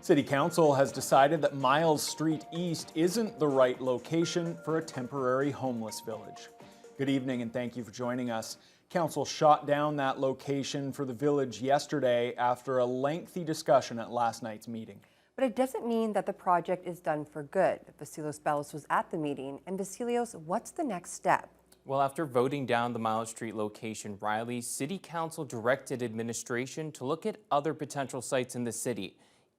City Council has decided that Miles Street East isn't the right location for a temporary homeless village. Good evening and thank you for joining us. Council shot down that location for the village yesterday after a lengthy discussion at last night's meeting. But it doesn't mean that the project is done for good. Vasilios Bellos was at the meeting. And Vasilios, what's the next step? Well, after voting down the Miles Street location, Riley, City Council directed administration to look at other potential sites in the city,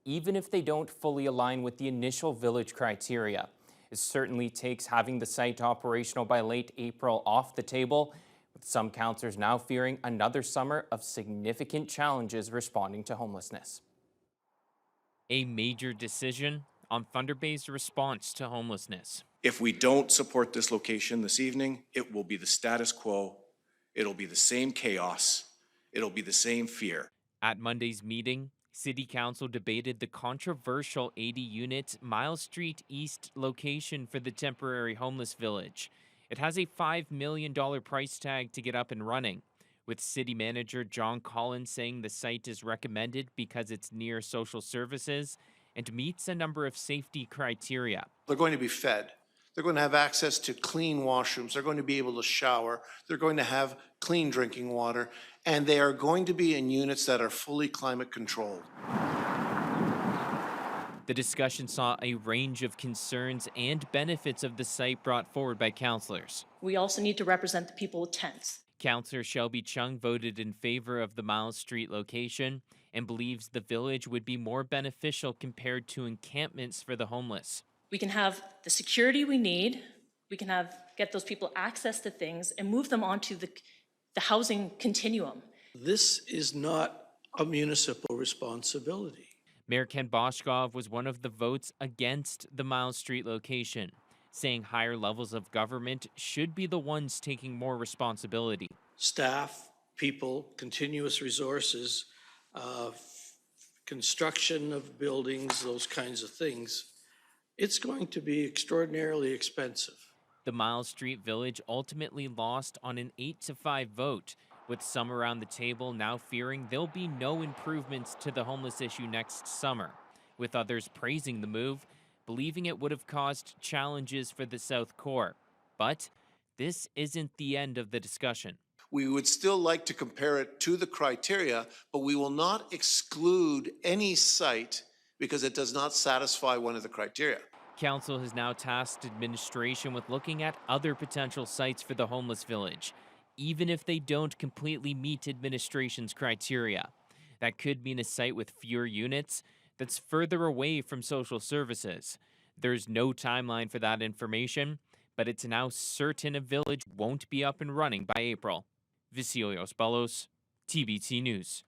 even if they don't fully align with the initial village criteria. It certainly takes having the site operational by late April off the table, with some councillors now fearing another summer of significant challenges responding to homelessness. A major decision on Thunder Bay's response to homelessness. If we don't support this location this evening, it will be the status quo. It'll be the same chaos. It'll be the same fear. At Monday's meeting, City Council debated the controversial 80-unit Miles Street East location for the temporary homeless village. It has a $5 million price tag to get up and running, with City Manager John Collins saying the site is recommended because it's near social services and meets a number of safety criteria. They're going to be fed. They're going to have access to clean washrooms. They're going to be able to shower. They're going to have clean drinking water. And they are going to be in units that are fully climate controlled. The discussion saw a range of concerns and benefits of the site brought forward by councillors. We also need to represent the people with tents. Councillor Shelby Chung voted in favor of the Miles Street location and believes the village would be more beneficial compared to encampments for the homeless. We can have the security we need. We can get those people access to things and move them onto the housing continuum. This is not a municipal responsibility. Mayor Ken Boshkov was one of the votes against the Miles Street location, saying higher levels of government should be the ones taking more responsibility. Staff, people, continuous resources, construction of buildings, those kinds of things. It's going to be extraordinarily expensive. The Miles Street Village ultimately lost on an 8-5 vote, with some around the table now fearing there'll be no improvements to the homeless issue next summer, with others praising the move, believing it would have caused challenges for the South Core. But this isn't the end of the discussion. We would still like to compare it to the criteria, but we will not exclude any site because it does not satisfy one of the criteria. Council has now tasked administration with looking at other potential sites for the homeless village, even if they don't completely meet administration's criteria. That could mean a site with fewer units that's further away from social services. There's no timeline for that information, but it's now certain a village won't be up and running by April. Vasilios Bellos, TBT News.